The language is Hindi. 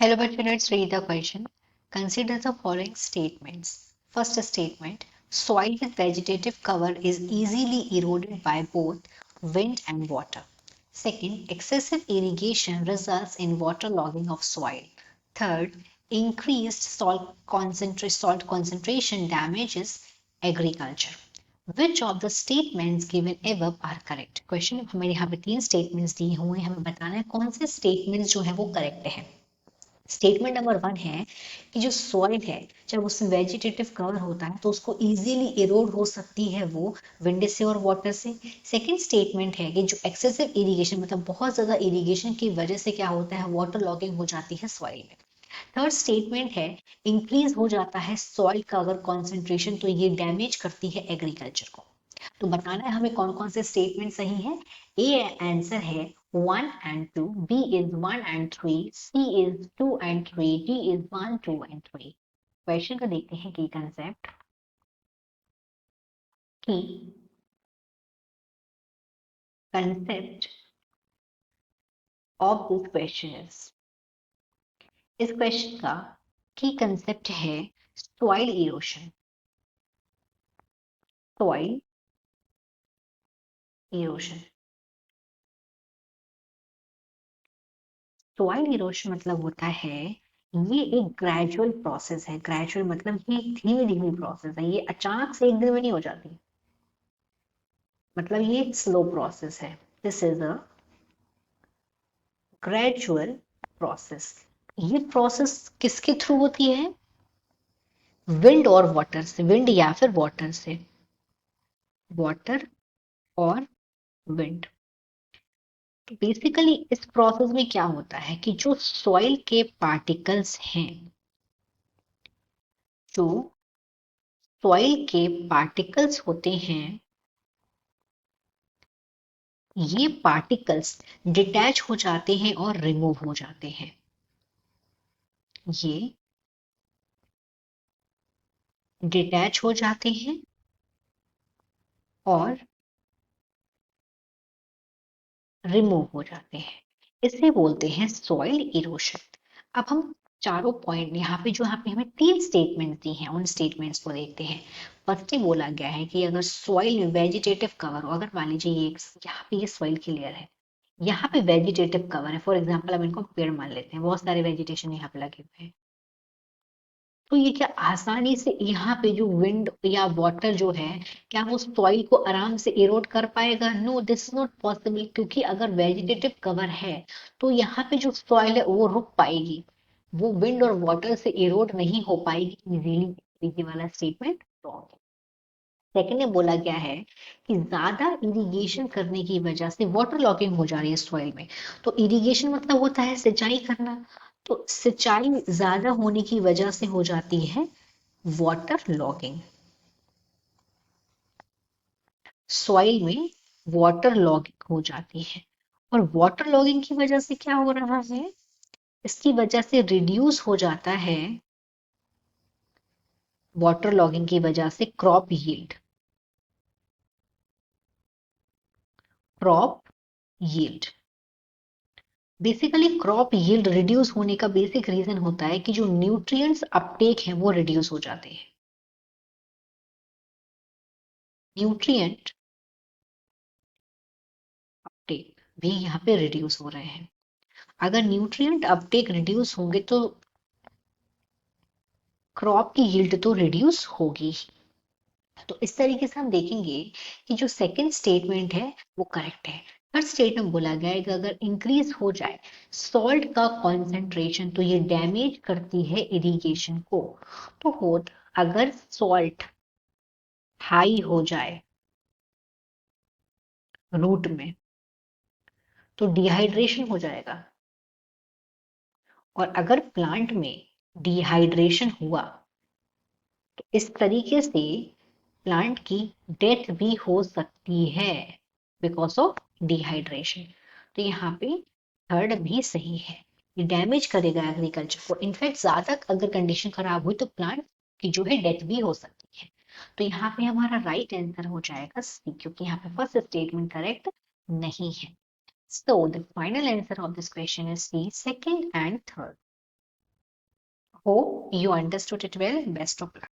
Hello, but let's read the question. Consider the following statements. First statement: soil with vegetative cover is easily eroded by both wind and water. Second, excessive irrigation results in waterlogging of soil. Third, increased salt concentration damages agriculture. Which of the statements given above are correct? Question में हमें यहाँ पे तीन स्टेटमेंट्स दिए हुए हैं, हमें बताना है कौन से स्टेटमेंट्स जो है वो करेक्ट है। स्टेटमेंट नंबर वन है कि जो सॉइल है जब उसमें वेजिटेटिव कवर होता है तो उसको इजीली इरोड हो सकती है वो विंड से और वाटर से। सेकंड स्टेटमेंट है कि जो एक्सेसिव इरिगेशन मतलब बहुत ज़्यादा इरिगेशन की वजह से क्या होता है, वाटर लॉगिंग हो जाती है सॉइल में। थर्ड स्टेटमेंट है इंक्रीज हो जाता है सॉइल का अगर कॉन्सेंट्रेशन तो ये डैमेज करती है एग्रीकल्चर को। तो बताना है हमें कौन कौन से स्टेटमेंट सही है। ए आंसर है 1 and 2, B is 1 and 3, C is 2 and 3, D is 1 2 and 3। Question को देखते हैं की कंसेप्ट की कंसेप्ट ऑफ दिस क्वेश्चन इस क्वेश्चन का की कंसेप्ट है soil erosion. Soil erosion soil erosion मतलब होता है ये एक ग्रेजुअल प्रोसेस है। ग्रेजुअल मतलब ये एक धीमी धीमी प्रोसेस है, ये अचानक से एक दिन में नहीं हो जाती, मतलब ये स्लो प्रोसेस है। This is a gradual process. ये प्रोसेस किसके थ्रू होती है? विंड और वाटर से, विंड या फिर वाटर से, वाटर और विंड। तो बेसिकली इस प्रोसेस में क्या होता है कि जो सॉइल के पार्टिकल्स हैं, जो सॉइल के पार्टिकल्स होते हैं, ये पार्टिकल्स डिटैच हो जाते हैं और रिमूव हो जाते हैं। ये डिटैच हो जाते हैं और रिमूव हो जाते हैं, इसे बोलते हैं सॉइल इरोशन। अब हम चारों पॉइंट यहाँ पे हमें तीन स्टेटमेंट दी हैं, उन स्टेटमेंट्स को देखते हैं। फर्स्ट बोला गया है कि अगर सॉइल में वेजिटेटिव कवर हो, अगर मान लीजिए ये यहाँ पे ये सॉइल की लेयर है, यहाँ पे वेजिटेटिव कवर है, फॉर एग्जाम्पल हम इनको पेड़ मान लेते हैं, बहुत सारे वेजिटेशन यहाँ पे लगे हुए हैं, तो ये क्या आसानी से यहाँ पे जो विंड या वाटर जो है, क्या वो सॉइल को आराम से इरोड कर पाएगा? No, this is not possible, क्योंकि अगर वेजिटेटिव कवर है तो यहाँ पे जो सॉइल है वो रुक पाएगी, वो विंड और वाटर से इरोड नहीं हो पाएगी इजीली। ये वाला स्टेटमेंट रॉन्ग है। सेकंड में बोला गया है कि ज्यादा इरिगेशन करने की वजह से वाटर लॉगिंग हो जा रही है सॉइल में। तो इरिगेशन मतलब होता है सिंचाई करना, तो सिंचाई ज्यादा होने की वजह से हो जाती है वाटर लॉगिंग। सॉइल में वाटर लॉगिंग हो जाती है, और वाटर लॉगिंग की वजह से क्या हो रहा है, इसकी वजह से रिड्यूस हो जाता है, वाटर लॉगिंग की वजह से crop yield. Crop yield basically crop yield reduce होने का बेसिक रीजन होता है कि जो न्यूट्रिएंट्स अपटेक है वो रिड्यूस हो जाते हैं। न्यूट्रिएंट अपटेक भी यहाँ पे रिड्यूस हो रहे हैं। अगर न्यूट्रिएंट अपटेक रिड्यूस होंगे तो क्रॉप की यील्ड तो रिड्यूस होगी। तो इस तरीके से हम देखेंगे कि जो सेकंड स्टेटमेंट है वो करेक्ट है। थर्ड स्टेटमेंट बोला गया है कि अगर इंक्रीज हो जाए सॉल्ट का कॉन्सेंट्रेशन तो ये डैमेज करती है इरिगेशन को। तो हो अगर सॉल्ट हाई हो जाए रूट में तो डिहाइड्रेशन हो जाएगा, और अगर प्लांट में डिहाइड्रेशन हुआ तो इस तरीके से प्लांट की डेथ भी हो सकती है बिकॉज ऑफ डिहाइड्रेशन। तो यहाँ पे थर्ड भी सही है, ये डैमेज करेगा एग्रीकल्चर को। इनफैक्ट ज्यादा अगर कंडीशन खराब हुई तो प्लांट की जो है डेथ भी हो सकती है। तो यहाँ पे हमारा राइट आंसर हो जाएगा सी, क्योंकि यहाँ पे फर्स्ट स्टेटमेंट करेक्ट नहीं है। So the final answer of this question is C, second and third. Hope you understood it well. Best of luck.